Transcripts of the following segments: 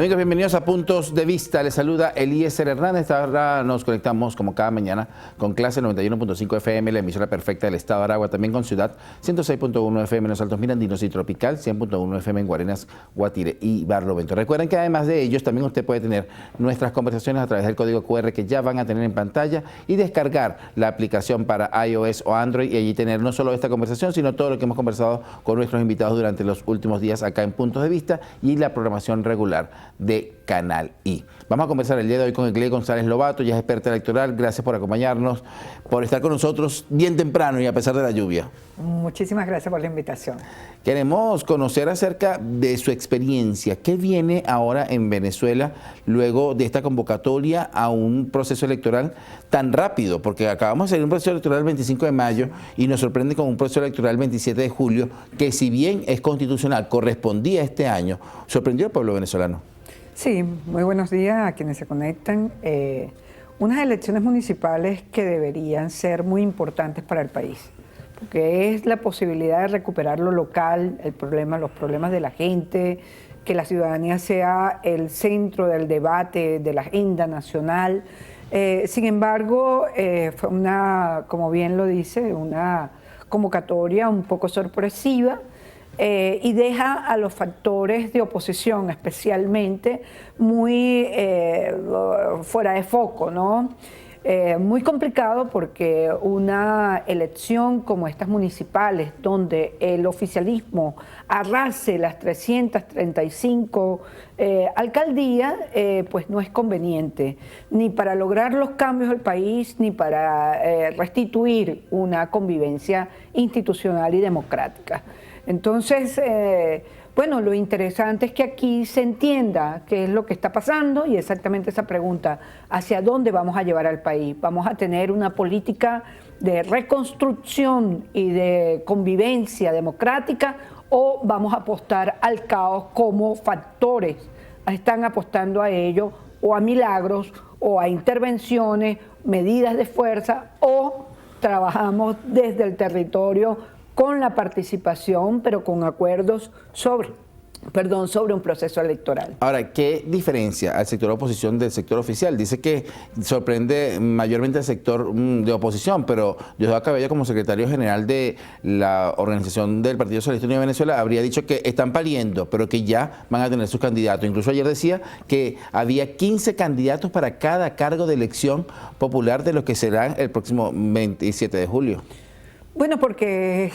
Amigos, bienvenidos a Puntos de Vista. Les saluda Eliezer Hernández. Ahora nos conectamos como cada mañana con Clase 91.5 FM, la emisora perfecta del estado de Aragua, también con Ciudad 106.1 FM en los Altos Mirandinos y Tropical 100.1 FM en Guarenas, Guatire y Barlovento. Recuerden que además de ellos también usted puede tener nuestras conversaciones a través del código QR que ya van a tener en pantalla y descargar la aplicación para iOS o Android y allí tener no solo esta conversación, sino todo lo que hemos conversado con nuestros invitados durante los últimos días acá en Puntos de Vista y la programación regular de Canal I. Vamos a conversar el día de hoy con Eglee González Lobato, ya es experta electoral. Gracias por acompañarnos, por estar con nosotros bien temprano y a pesar de la lluvia. Muchísimas gracias por la invitación. Queremos conocer acerca de su experiencia. ¿Qué viene ahora en Venezuela luego de esta convocatoria a un proceso electoral tan rápido? Porque acabamos de salir un proceso electoral el 25 de mayo y nos sorprende con un proceso electoral el 27 de julio, que si bien es constitucional, correspondía este año, sorprendió al pueblo venezolano. Sí, muy buenos días a quienes se conectan. Unas elecciones municipales que deberían ser muy importantes para el país, porque es la posibilidad de recuperar lo local, los problemas de la gente, que la ciudadanía sea el centro del debate, de la agenda nacional. Sin embargo, fue como bien lo dice, una convocatoria un poco sorpresiva, y deja a los factores de oposición especialmente muy fuera de foco, ¿no? Muy complicado porque una elección como estas municipales, donde el oficialismo arrase las 335 alcaldías, pues no es conveniente, ni para lograr los cambios del país, ni para restituir una convivencia institucional y democrática. Entonces, bueno, lo interesante es que aquí se entienda qué es lo que está pasando y exactamente esa pregunta, ¿hacia dónde vamos a llevar al país? ¿Vamos a tener una política de reconstrucción y de convivencia democrática o vamos a apostar al caos como factores? Están apostando a ello o a milagros o a intervenciones, medidas de fuerza o trabajamos desde el territorio con la participación, pero con acuerdos sobre un proceso electoral. Ahora, ¿qué diferencia al sector de oposición del sector oficial? Dice que sorprende mayormente al sector de oposición, pero Diosdado Cabello, como secretario general de la organización del Partido Socialista Unido de Venezuela, habría dicho que están pariendo, pero que ya van a tener sus candidatos. Incluso ayer decía que había 15 candidatos para cada cargo de elección popular de los que serán el próximo 27 de julio. Bueno, porque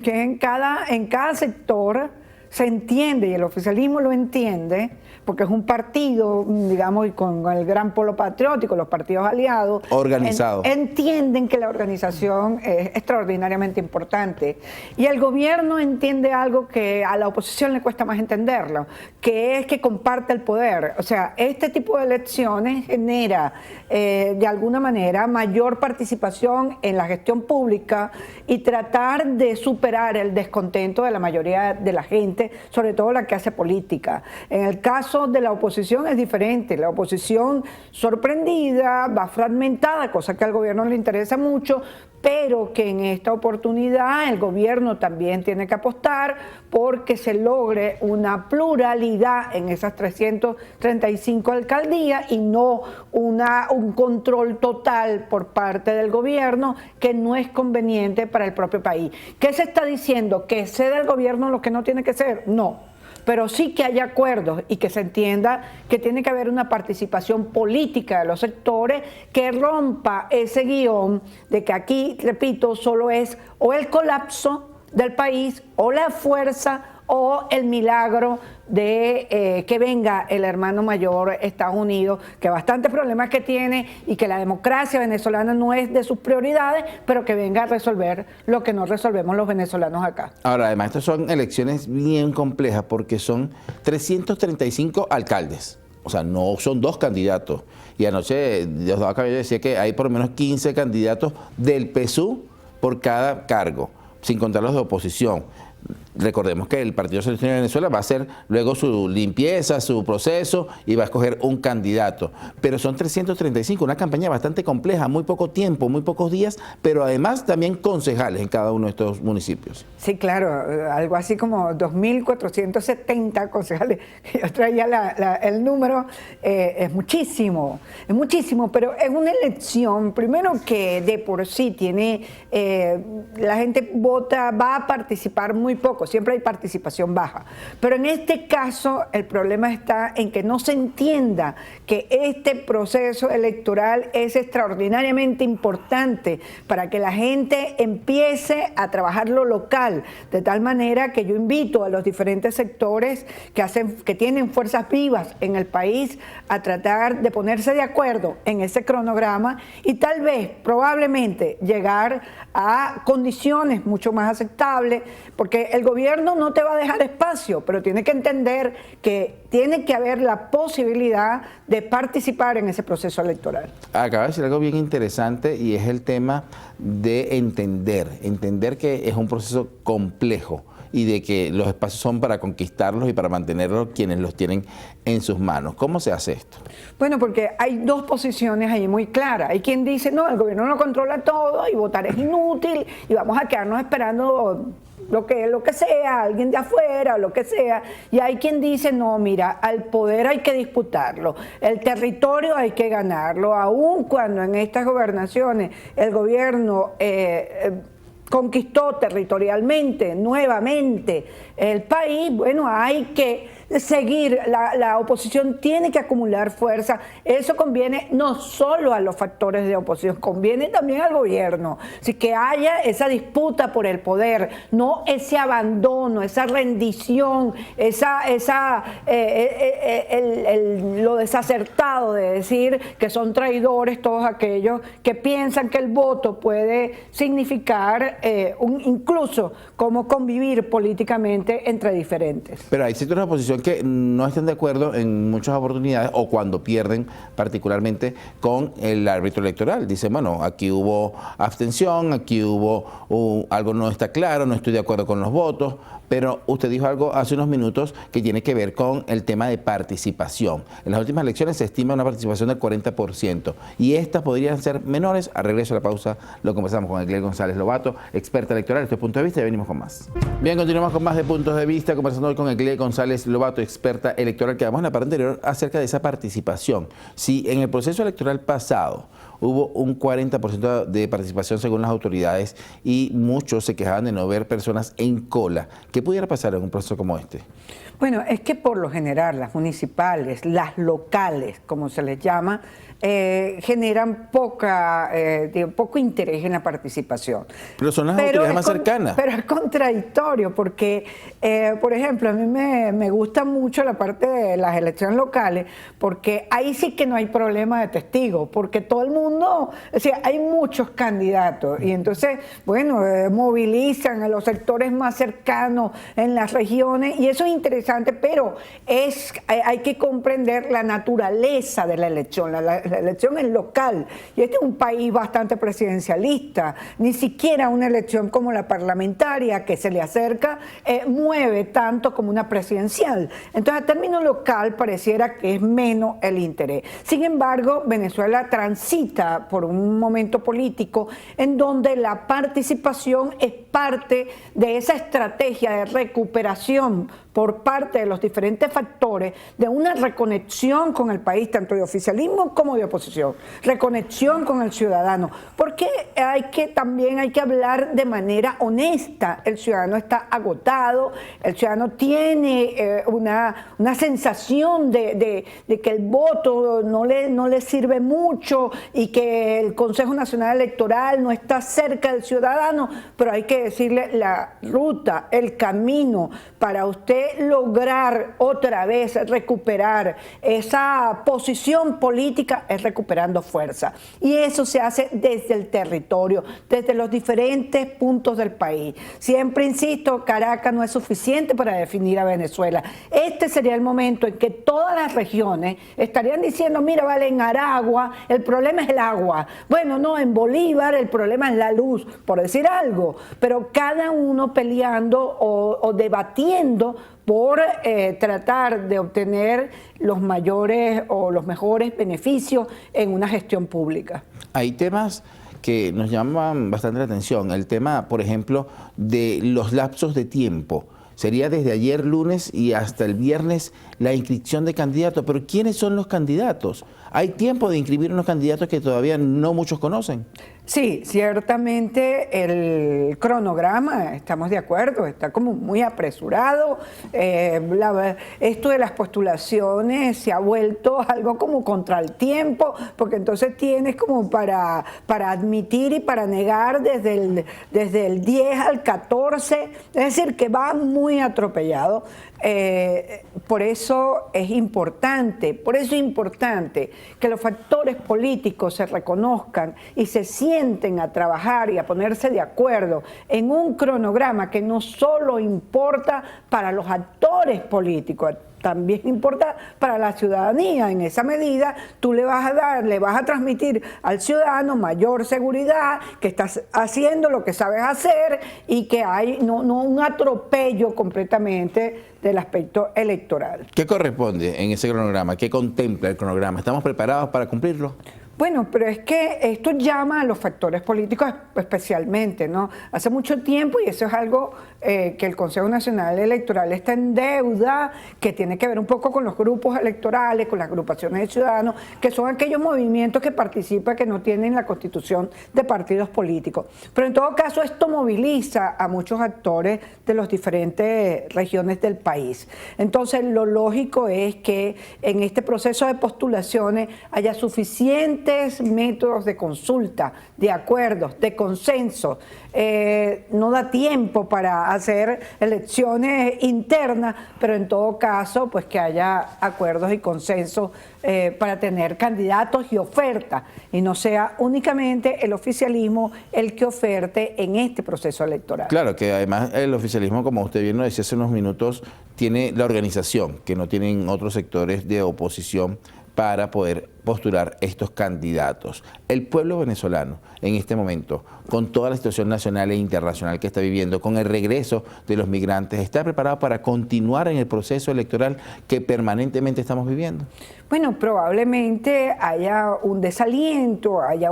que en cada sector se entiende, y el oficialismo lo entiende, porque es un partido, digamos, y con el gran polo patriótico, los partidos aliados, organizados, entienden que la organización es extraordinariamente importante. Y el gobierno entiende algo que a la oposición le cuesta más entenderlo, que es que comparte el poder. O sea, este tipo de elecciones genera, de alguna manera, mayor participación en la gestión pública y tratar de superar el descontento de la mayoría de la gente, sobre todo la que hace política. En el caso de la oposición es diferente, la oposición sorprendida, va fragmentada, cosa que al gobierno le interesa mucho, pero que en esta oportunidad el gobierno también tiene que apostar porque se logre una pluralidad en esas 335 alcaldías y no un control total por parte del gobierno que no es conveniente para el propio país. ¿Qué se está diciendo? ¿Que ceda el gobierno lo que no tiene que ser? No. Pero sí que haya acuerdos y que se entienda que tiene que haber una participación política de los sectores que rompa ese guión de que aquí, repito, solo es o el colapso del país o la fuerza o el milagro de que venga el hermano mayor Estados Unidos, que bastantes problemas que tiene y que la democracia venezolana no es de sus prioridades, pero que venga a resolver lo que no resolvemos los venezolanos acá. Ahora, además, estas son elecciones bien complejas porque son 335 alcaldes. O sea, no son dos candidatos. Y anoche Diosdado Cabello decía que hay por lo menos 15 candidatos del PSUV por cada cargo, sin contar los de oposición. recordemos que el Partido Socialista de Venezuela va a hacer luego su limpieza, su proceso y va a escoger un candidato. Pero son 335, una campaña bastante compleja, muy poco tiempo, muy pocos días, pero además también concejales en cada uno de estos municipios. Sí, claro, algo así como 2.470 concejales. Yo traía el número, es muchísimo, pero es una elección, primero que de por sí tiene, la gente vota, va a participar muy poco, siempre hay participación baja, pero en este caso el problema está en que no se entienda que este proceso electoral es extraordinariamente importante para que la gente empiece a trabajar lo local, de tal manera que yo invito a los diferentes sectores que tienen fuerzas vivas en el país a tratar de ponerse de acuerdo en ese cronograma y tal vez, probablemente, llegar a condiciones mucho más aceptables, porque el gobierno no te va a dejar espacio, pero tiene que entender que tiene que haber la posibilidad de participar en ese proceso electoral. Acaba de decir algo bien interesante y es el tema de entender que es un proceso complejo y de que los espacios son para conquistarlos y para mantenerlos quienes los tienen en sus manos. ¿Cómo se hace esto? Bueno, porque hay dos posiciones ahí muy claras. Hay quien dice, no, el gobierno no controla todo y votar es inútil y vamos a quedarnos esperando lo que sea, alguien de afuera o lo que sea, y hay quien dice, no, mira, al poder hay que disputarlo, el territorio hay que ganarlo, aun cuando en estas gobernaciones el gobierno conquistó territorialmente, nuevamente el país, bueno, hay que seguir, la oposición tiene que acumular fuerza, eso conviene no solo a los factores de oposición, conviene también al gobierno, así que haya esa disputa por el poder, no ese abandono, esa rendición, lo desacertado de decir que son traidores todos aquellos que piensan que el voto puede significar incluso cómo convivir políticamente entre diferentes. Pero hay sectores de oposición que no están de acuerdo en muchas oportunidades o cuando pierden particularmente con el árbitro electoral. Dicen, bueno, aquí hubo abstención, aquí hubo algo no está claro, no estoy de acuerdo con los votos, pero usted dijo algo hace unos minutos que tiene que ver con el tema de participación. En las últimas elecciones se estima una participación del 40% y estas podrían ser menores. A regreso a la pausa lo conversamos con Eglel González Lobato, experta electoral, este es Punto de Vista, y venimos con más. Bien, continuamos con más de Puntos de Vista, conversando hoy con Eglel González Lobato, experta electoral. Quedamos en la parte anterior acerca de esa participación. Si en el proceso electoral pasado hubo un 40% de participación según las autoridades y muchos se quejaban de no ver personas en cola, ¿qué pudiera pasar en un proceso como este? Bueno, es que por lo general las municipales, las locales, como se les llama, generan poco interés en la participación. Pero son las autoridades más cercanas. Pero es contradictorio porque, por ejemplo, a mí me gusta mucho la parte de las elecciones locales porque ahí sí que no hay problema de testigos, porque todo el mundo, o sea, hay muchos candidatos y entonces, bueno, movilizan a los sectores más cercanos en las regiones y eso es interesante, pero hay que comprender la naturaleza de la elección. La elección es local y este es un país bastante presidencialista, ni siquiera una elección como la parlamentaria que se le acerca mueve tanto como una presidencial. Entonces, a término local pareciera que es menos el interés. Sin embargo, Venezuela transita por un momento político en donde la participación es parte de esa estrategia de recuperación por parte de los diferentes factores de una reconexión con el país, tanto de oficialismo como de oposición, reconexión con el ciudadano, porque también hay que hablar de manera honesta. El ciudadano está agotado, el ciudadano tiene una sensación de que el voto no le sirve mucho y que el Consejo Nacional Electoral no está cerca del ciudadano, pero hay que decirle la ruta, el camino para usted de lograr otra vez recuperar esa posición política es recuperando fuerza. Y eso se hace desde el territorio, desde los diferentes puntos del país. Siempre insisto, Caracas no es suficiente para definir a Venezuela. Este sería el momento en que todas las regiones estarían diciendo, mira, vale, en Aragua el problema es el agua. Bueno, no, en Bolívar el problema es la luz, por decir algo. Pero cada uno peleando o debatiendo por tratar de obtener los mayores o los mejores beneficios en una gestión pública. Hay temas que nos llaman bastante la atención. El tema, por ejemplo, de los lapsos de tiempo. Sería desde ayer lunes y hasta el viernes la inscripción de candidatos. Pero ¿quiénes son los candidatos? ¿Hay tiempo de inscribir unos candidatos que todavía no muchos conocen? Sí, ciertamente el cronograma, estamos de acuerdo, está como muy apresurado. Esto de las postulaciones se ha vuelto algo como contra el tiempo, porque entonces tienes como para admitir y para negar desde el 10 al 14, es decir, que va muy atropellado. Por eso es importante que los factores políticos se reconozcan y se sienten a trabajar y a ponerse de acuerdo en un cronograma que no solo importa para los actores políticos, también importa para la ciudadanía. En esa medida tú le vas a transmitir al ciudadano mayor seguridad, que estás haciendo lo que sabes hacer y que hay no un atropello completamente del aspecto electoral. ¿Qué corresponde en ese cronograma? ¿Qué contempla el cronograma? ¿Estamos preparados para cumplirlo? Bueno, pero es que esto llama a los factores políticos especialmente, ¿no? Hace mucho tiempo, y eso es algo que el Consejo Nacional Electoral está en deuda, que tiene que ver un poco con los grupos electorales, con las agrupaciones de ciudadanos, que son aquellos movimientos que participan, que no tienen la constitución de partidos políticos. Pero en todo caso, esto moviliza a muchos actores de las diferentes regiones del país. Entonces, lo lógico es que en este proceso de postulaciones haya suficientes métodos de consulta, de acuerdos, de consenso. No da tiempo para hacer elecciones internas, pero en todo caso, pues que haya acuerdos y consensos para tener candidatos y oferta, y no sea únicamente el oficialismo el que oferte en este proceso electoral. Claro, que además el oficialismo, como usted bien lo decía hace unos minutos, tiene la organización que no tienen otros sectores de oposición para poder postular estos candidatos. El pueblo venezolano, en este momento, con toda la situación nacional e internacional que está viviendo, con el regreso de los migrantes, ¿está preparado para continuar en el proceso electoral que permanentemente estamos viviendo? Bueno, probablemente haya un desaliento, haya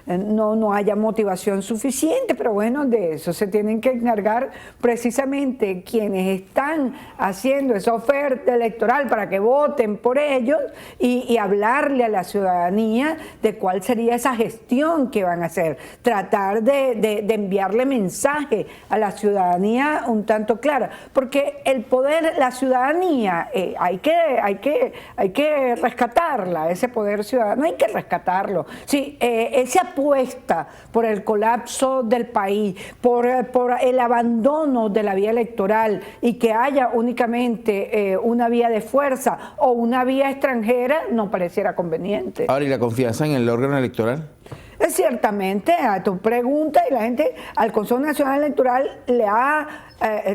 no haya motivación suficiente, pero bueno, de eso se tienen que encargar precisamente quienes están haciendo esa oferta electoral para que voten por ellos y hablarle a la ciudadanía de cuál sería esa gestión que van a hacer, tratar de enviarle mensaje a la ciudadanía un tanto clara, porque el poder, la ciudadanía, hay que rescatarla, ese poder ciudadano hay que rescatarlo. Sí, esa apuesta por el colapso del país, por el abandono de la vía electoral y que haya únicamente una vía de fuerza o una vía extranjera no pareciera conveniente. Ahora, ¿y la confianza en el órgano electoral? Ciertamente, a tu pregunta, y la gente al Consejo Nacional Electoral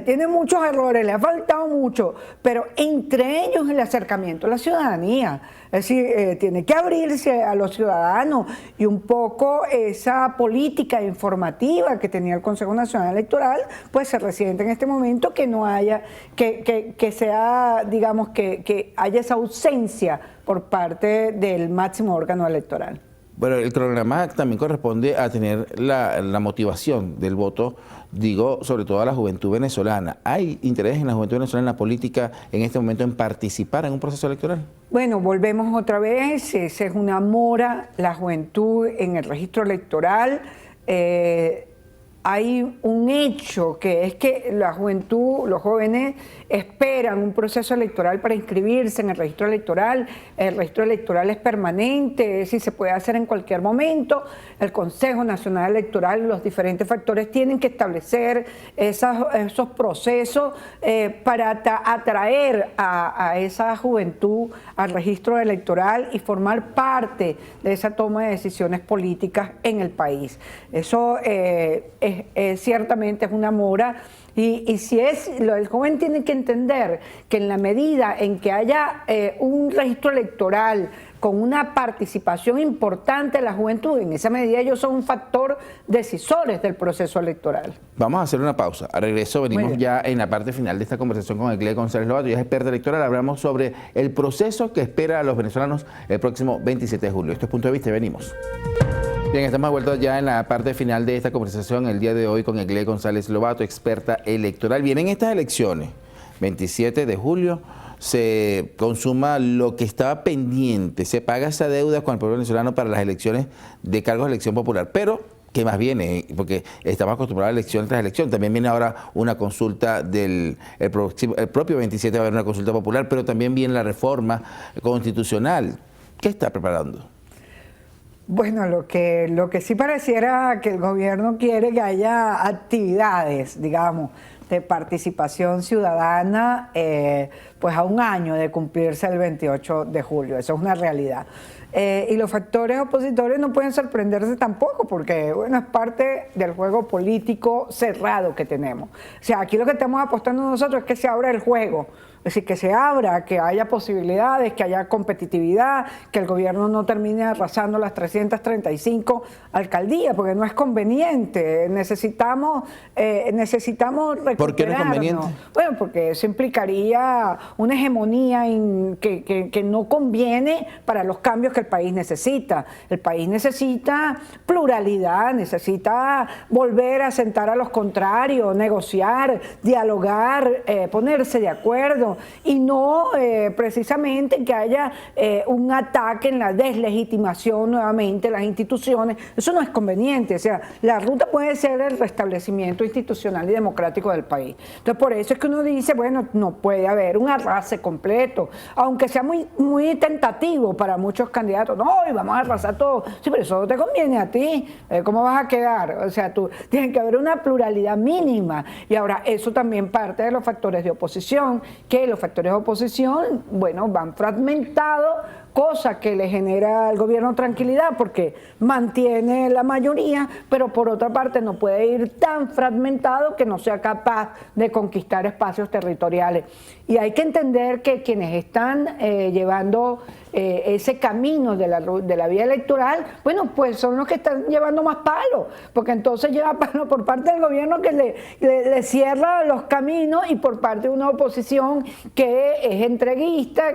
tiene muchos errores, le ha faltado mucho, pero entre ellos el acercamiento a la ciudadanía. Es decir, tiene que abrirse a los ciudadanos y un poco esa política informativa que tenía el Consejo Nacional Electoral, pues se resiente en este momento que no haya, que sea, digamos, que haya esa ausencia por parte del máximo órgano electoral. Bueno, el cronograma también corresponde a tener la motivación del voto, digo, sobre todo a la juventud venezolana. ¿Hay interés en la juventud venezolana en la política en este momento en participar en un proceso electoral? Bueno, volvemos otra vez, esa es una mora, la juventud en el registro electoral. hay un hecho que es que la juventud, los jóvenes esperan un proceso electoral para inscribirse en el registro electoral. El registro electoral es permanente, es decir, se puede hacer en cualquier momento. El Consejo Nacional Electoral, los diferentes factores tienen que establecer esos procesos para atraer a esa juventud al registro electoral y formar parte de esa toma de decisiones políticas en el país. Eso ciertamente es una mora. Y si el joven tiene que entender que en la medida en que haya un registro electoral con una participación importante de la juventud, en esa medida ellos son un factor decisor del proceso electoral. Vamos a hacer una pausa. A regreso venimos ya en la parte final de esta conversación con Egle González Lobato, ya es experta electoral. Hablamos sobre el proceso que espera a los venezolanos el próximo 27 de julio. Esto es Punto de Vista y venimos. Bien, estamos vueltos ya en la parte final de esta conversación el día de hoy con Egle González Lobato, experta electoral. Bien, en estas elecciones, 27 de julio, se consuma lo que estaba pendiente, se paga esa deuda con el pueblo venezolano para las elecciones de cargos de elección popular. Pero, ¿qué más viene? Porque estamos acostumbrados a elección tras elección. También viene ahora una consulta el propio 27 va a haber una consulta popular, pero también viene la reforma constitucional. ¿Qué está preparando? Bueno, lo que sí pareciera que el gobierno quiere que haya actividades, digamos, de participación ciudadana, pues a un año de cumplirse el 28 de julio. Eso es una realidad. Y los factores opositores no pueden sorprenderse tampoco, porque bueno, es parte del juego político cerrado que tenemos. O sea, aquí lo que estamos apostando nosotros es que se abra el juego. Es decir, que se abra, que haya posibilidades, que haya competitividad, que el gobierno no termine arrasando las 335 alcaldías, porque no es conveniente. Necesitamos recuperarnos. ¿Por qué no es conveniente? Bueno, porque eso implicaría una hegemonía que no conviene para los cambios que el país necesita. El país necesita pluralidad, necesita volver a sentar a los contrarios, negociar, dialogar, ponerse de acuerdo. Y no precisamente que haya un ataque en la deslegitimación nuevamente de las instituciones. Eso no es conveniente. O sea, la ruta puede ser el restablecimiento institucional y democrático del país. Entonces, por eso es que uno dice, bueno, no puede haber un arrase completo, aunque sea muy tentativo para muchos candidatos. No, y vamos a arrasar todo. Sí, pero eso no te conviene a ti. ¿Cómo vas a quedar? O sea, tiene que haber una pluralidad mínima. Y ahora, eso también parte de los factores de oposición, que los factores de oposición, bueno, van fragmentados, cosa que le genera al gobierno tranquilidad porque mantiene la mayoría, pero por otra parte no puede ir tan fragmentado que no sea capaz de conquistar espacios territoriales. Y hay que entender que quienes están llevando ese camino de la vía electoral, bueno, pues son los que están llevando más palos, porque entonces lleva palo por parte del gobierno que le cierra los caminos y por parte de una oposición que es entreguista,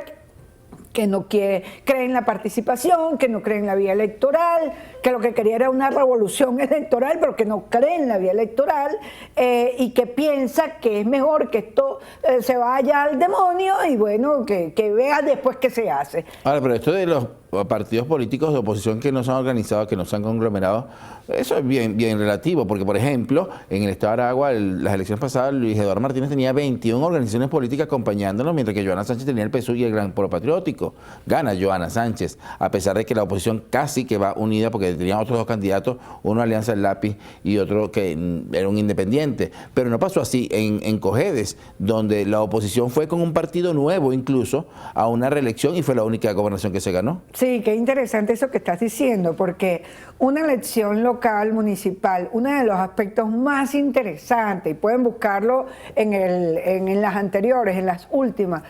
que no cree en la participación, que no cree en la vía electoral, que lo que quería era una revolución electoral, pero que no cree en la vía electoral y que piensa que es mejor que esto se vaya al demonio y bueno, que vea después qué se hace. Ahora, pero esto de los partidos políticos de oposición que no se han organizado, que no se han conglomerado, eso es bien relativo, porque por ejemplo, en el estado de Aragua, las elecciones pasadas, Luis Eduardo Martínez tenía 21 organizaciones políticas acompañándonos, mientras que Johanna Sánchez tenía el PSUV y el Gran Polo Patriótico. Gana Johanna Sánchez, a pesar de que la oposición casi que va unida, porque tenían otros dos candidatos, uno Alianza del Lápiz y otro que era un independiente. Pero no pasó así en Cojedes, donde la oposición fue con un partido nuevo incluso a una reelección y fue la única gobernación que se ganó. Sí, qué interesante eso que estás diciendo, porque una elección local, municipal, uno de los aspectos más interesantes, y pueden buscarlo en las anteriores, en las últimas,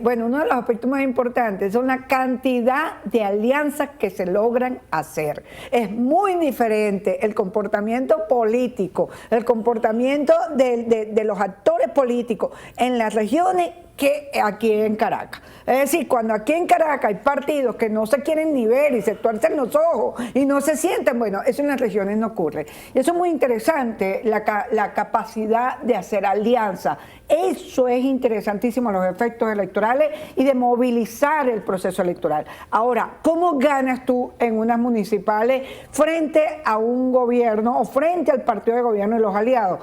bueno, uno de los aspectos más importantes son la cantidad de alianzas que se logran hacer. Es muy diferente el comportamiento político, el comportamiento de los actores políticos en las regiones que aquí en Caracas. Es decir, cuando aquí en Caracas hay partidos que no se quieren ni ver y se tuercen los ojos y no se sienten, bueno, eso en las regiones no ocurre. Y eso es muy interesante, la capacidad de hacer alianza. Eso es interesantísimo, los efectos efectos electorales y de movilizar el proceso electoral. Ahora, ¿cómo ganas tú en unas municipales frente a un gobierno o frente al partido de gobierno y los aliados?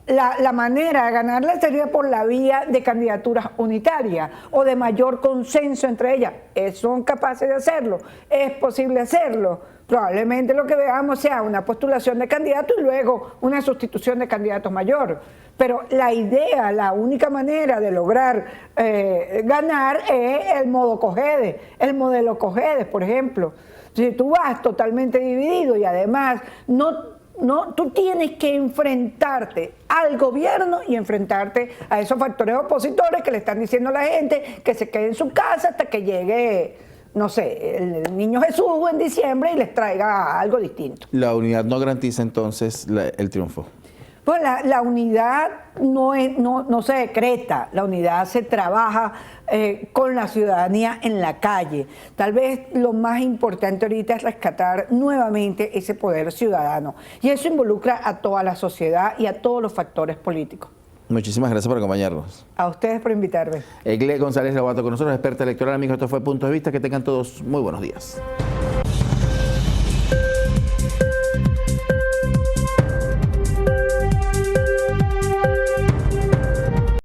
La manera de ganarla sería por la vía de candidaturas unitarias o de mayor consenso entre ellas. ¿Son capaces de hacerlo? ¿Es posible hacerlo? Probablemente lo que veamos sea una postulación de candidatos y luego una sustitución de candidatos mayor. Pero la idea, la única manera de lograr ganar es el modo Cojedes, el modelo Cojedes, por ejemplo. Si tú vas totalmente dividido y además tú tienes que enfrentarte al gobierno y enfrentarte a esos factores opositores que le están diciendo a la gente que se quede en su casa hasta que llegue, no sé, el niño Jesús en diciembre y les traiga algo distinto. La unidad no garantiza entonces el triunfo. Pues la unidad no se decreta, la unidad se trabaja con la ciudadanía en la calle. Tal vez lo más importante ahorita es rescatar nuevamente ese poder ciudadano. Y eso involucra a toda la sociedad y a todos los factores políticos. Muchísimas gracias por acompañarnos. A ustedes por invitarme. Egle González Lobato con nosotros, experta electoral. Amigos, esto fue Punto de Vista. Que tengan todos muy buenos días.